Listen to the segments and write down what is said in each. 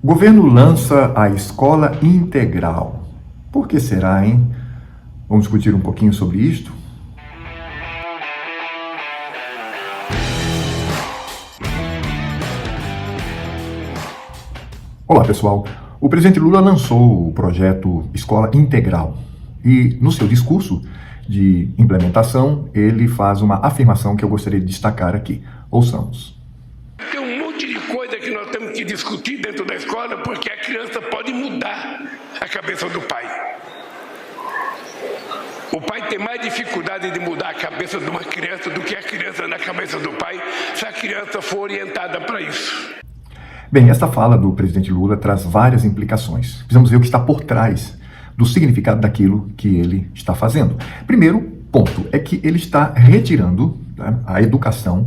O governo lança a escola integral. Por que será, hein? Vamos discutir um pouquinho sobre isto? Olá, pessoal. O presidente Lula lançou o projeto Escola Integral e, no seu discurso de implementação, ele faz uma afirmação que eu gostaria de destacar aqui. Ouçamos. Tem um monte de coisa que nós temos que discutir dentro da escola, porque a criança pode mudar a cabeça do pai. O pai tem mais dificuldade de mudar a cabeça de uma criança do que a criança na cabeça do pai, se a criança for orientada para isso. Bem, esta fala do presidente Lula traz várias implicações. Precisamos ver o que está por trás do significado daquilo que ele está fazendo. Primeiro ponto é que ele está retirando, né, a educação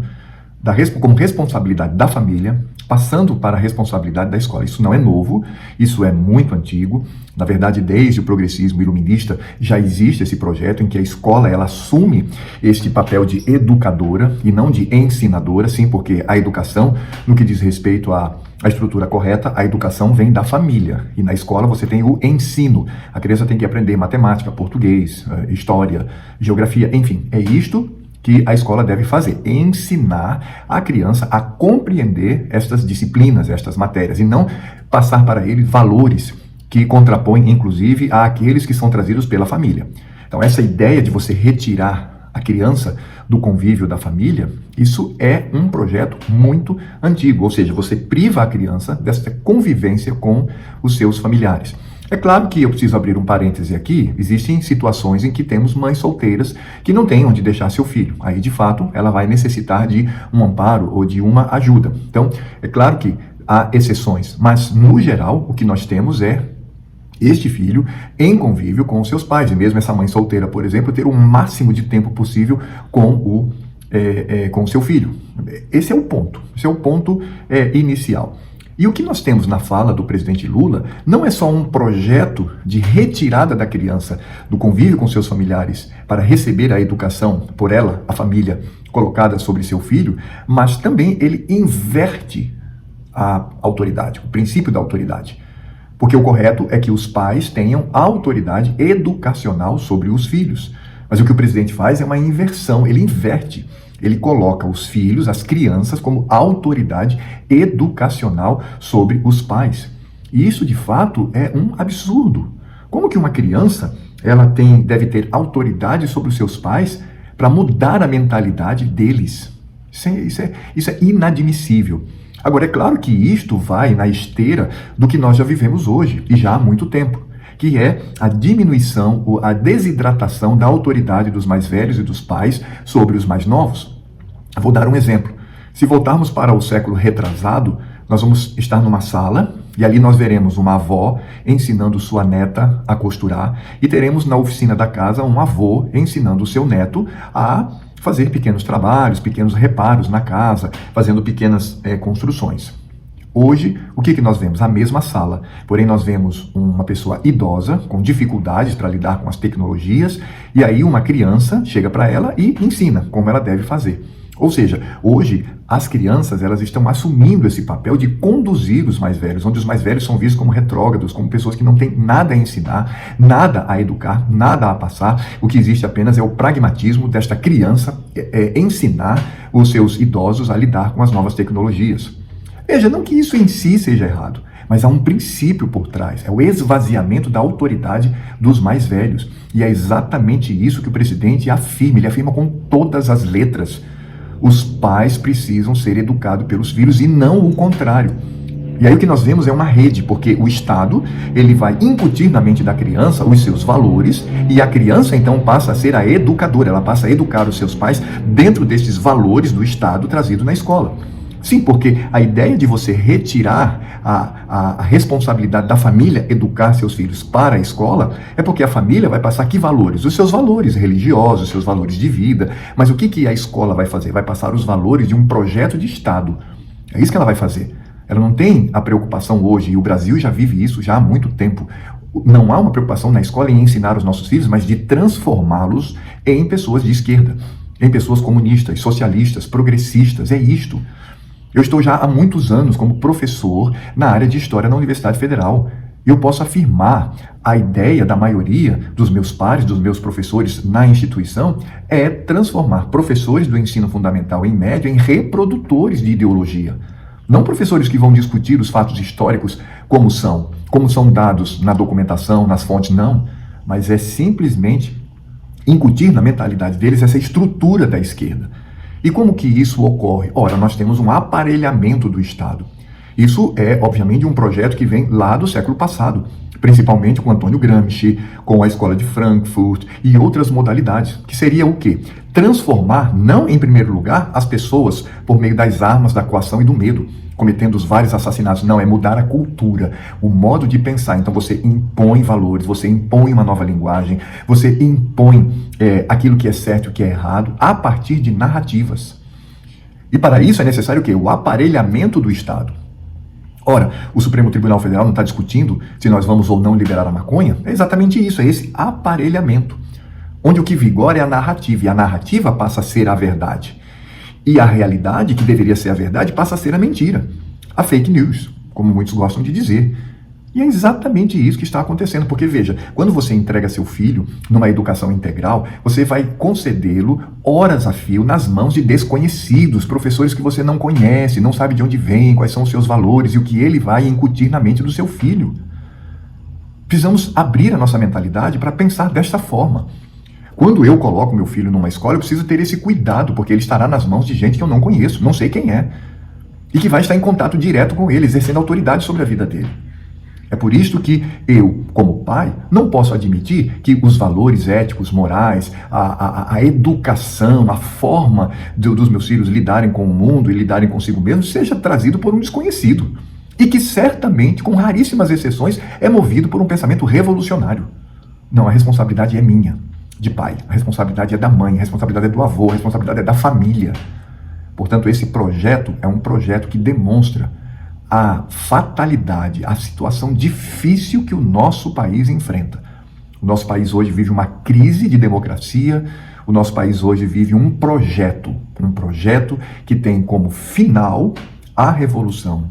como responsabilidade da família, passando para a responsabilidade da escola. Isso não é novo, isso é muito antigo. Na verdade, desde o progressismo iluminista já existe esse projeto em que a escola ela assume este papel de educadora e não de ensinadora, sim, porque a educação, no que diz respeito à estrutura correta, a educação vem da família. E na escola você tem o ensino. A criança tem que aprender matemática, português, história, geografia, enfim, é isto que a escola deve fazer, ensinar a criança a compreender estas disciplinas, estas matérias, e não passar para ele valores que contrapõem, inclusive, àqueles que são trazidos pela família. Então, essa ideia de você retirar a criança do convívio da família, isso é um projeto muito antigo, ou seja, você priva a criança dessa convivência com os seus familiares. É claro que eu preciso abrir um parêntese aqui, existem situações em que temos mães solteiras que não têm onde deixar seu filho. Aí, de fato, ela vai necessitar de um amparo ou de uma ajuda. Então, é claro que há exceções, mas, no geral, o que nós temos é este filho em convívio com os seus pais. E mesmo essa mãe solteira, por exemplo, ter o máximo de tempo possível com o seu filho. Esse é o ponto inicial. E o que nós temos na fala do presidente Lula não é só um projeto de retirada da criança do convívio com seus familiares para receber a educação por ela, a família, colocada sobre seu filho, mas também ele inverte a autoridade, o princípio da autoridade. Porque o correto é que os pais tenham autoridade educacional sobre os filhos. Mas o que o presidente faz é uma inversão, ele inverte. Ele coloca os filhos, as crianças, como autoridade educacional sobre os pais. E isso, de fato, é um absurdo. Como que uma criança deve ter autoridade sobre os seus pais para mudar a mentalidade deles? Isso é inadmissível. Agora, é claro que isto vai na esteira do que nós já vivemos hoje, e já há muito tempo, que é a diminuição ou a desidratação da autoridade dos mais velhos e dos pais sobre os mais novos. Eu vou dar um exemplo. Se voltarmos para o século retrasado, nós vamos estar numa sala e ali nós veremos uma avó ensinando sua neta a costurar e teremos na oficina da casa um avô ensinando o seu neto a fazer pequenos trabalhos, pequenos reparos na casa, fazendo pequenas construções. Hoje, o que nós vemos? A mesma sala, porém nós vemos uma pessoa idosa, com dificuldades para lidar com as tecnologias, e aí uma criança chega para ela e ensina como ela deve fazer. Ou seja, hoje as crianças elas estão assumindo esse papel de conduzir os mais velhos, onde os mais velhos são vistos como retrógrados, como pessoas que não têm nada a ensinar, nada a educar, nada a passar. O que existe apenas é o pragmatismo desta criança ensinar os seus idosos a lidar com as novas tecnologias. Veja, não que isso em si seja errado, mas há um princípio por trás, é o esvaziamento da autoridade dos mais velhos. E é exatamente isso que o presidente afirma, ele afirma com todas as letras. Os pais precisam ser educados pelos filhos e não o contrário. E aí o que nós vemos é uma rede, porque o Estado ele vai incutir na mente da criança os seus valores e a criança então passa a ser a educadora, ela passa a educar os seus pais dentro desses valores do Estado trazido na escola. Sim, porque a ideia de você retirar a responsabilidade da família educar seus filhos para a escola é porque a família vai passar que valores? Os seus valores religiosos, os seus valores de vida. Mas o que a escola vai fazer? Vai passar os valores de um projeto de Estado. É isso que ela vai fazer. Ela não tem a preocupação hoje, e o Brasil já vive isso já há muito tempo. Não há uma preocupação na escola em ensinar os nossos filhos, mas de transformá-los em pessoas de esquerda, em pessoas comunistas, socialistas, progressistas. É isto. Eu estou já há muitos anos como professor na área de História na Universidade Federal. Eu posso afirmar, a ideia da maioria dos meus pares, dos meus professores na instituição, é transformar professores do ensino fundamental e médio em reprodutores de ideologia. Não professores que vão discutir os fatos históricos como são dados na documentação, nas fontes, não. Mas é simplesmente incutir na mentalidade deles essa estrutura da esquerda. E como que isso ocorre? Ora, nós temos um aparelhamento do Estado. Isso é, obviamente, um projeto que vem lá do século passado, principalmente com Antônio Gramsci, com a Escola de Frankfurt e outras modalidades, que seria o quê? Transformar, não em primeiro lugar, as pessoas por meio das armas, da coação e do medo, cometendo os vários assassinatos. Não, é mudar a cultura, o modo de pensar. Então você impõe valores, você impõe uma nova linguagem, você impõe aquilo que é certo e o que é errado, a partir de narrativas. E para isso é necessário o quê? O aparelhamento do Estado. Ora, o Supremo Tribunal Federal não está discutindo se nós vamos ou não liberar a maconha? É exatamente isso, é esse aparelhamento, onde o que vigora é a narrativa, e a narrativa passa a ser a verdade. E a realidade, que deveria ser a verdade, passa a ser a mentira, a fake news, como muitos gostam de dizer. E é exatamente isso que está acontecendo, porque veja, quando você entrega seu filho numa educação integral, você vai concedê-lo horas a fio nas mãos de desconhecidos, professores que você não conhece, não sabe de onde vem, quais são os seus valores e o que ele vai incutir na mente do seu filho. Precisamos abrir a nossa mentalidade para pensar desta forma. Quando eu coloco meu filho numa escola, eu preciso ter esse cuidado, porque ele estará nas mãos de gente que eu não conheço, não sei quem é, e que vai estar em contato direto com ele, exercendo autoridade sobre a vida dele. É por isso que eu, como pai, não posso admitir que os valores éticos, morais, a educação, a forma dos meus filhos lidarem com o mundo e lidarem consigo mesmos seja trazido por um desconhecido. E que certamente, com raríssimas exceções, é movido por um pensamento revolucionário. Não, a responsabilidade é minha, de pai. A responsabilidade é da mãe, a responsabilidade é do avô, a responsabilidade é da família. Portanto, esse projeto é um projeto que demonstra a fatalidade, a situação difícil que o nosso país enfrenta. O nosso país hoje vive uma crise de democracia, o nosso país hoje vive um projeto que tem como final a revolução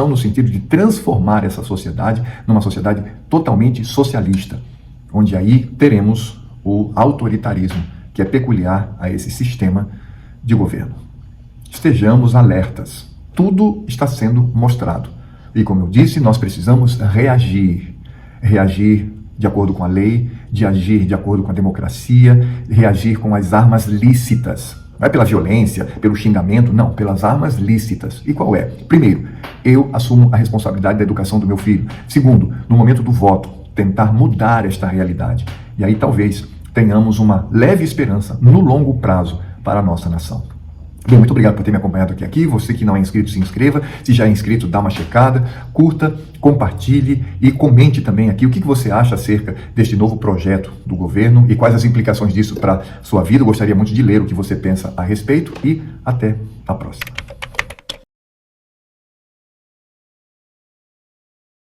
no sentido de transformar essa sociedade numa sociedade totalmente socialista, onde aí teremos o autoritarismo, que é peculiar a esse sistema de governo. Estejamos alertas. Tudo está sendo mostrado. E como eu disse, nós precisamos reagir. Reagir de acordo com a lei, de agir de acordo com a democracia, reagir com as armas lícitas. Não é pela violência, pelo xingamento, não, pelas armas lícitas. E qual é? Primeiro, eu assumo a responsabilidade da educação do meu filho. Segundo, no momento do voto, tentar mudar esta realidade. E aí talvez tenhamos uma leve esperança no longo prazo para a nossa nação. Bem, muito obrigado por ter me acompanhado aqui. Você que não é inscrito, se inscreva. Se já é inscrito, dá uma checada, curta, compartilhe e comente também aqui o que você acha acerca deste novo projeto do governo e quais as implicações disso para a sua vida. Eu gostaria muito de ler o que você pensa a respeito e até a próxima.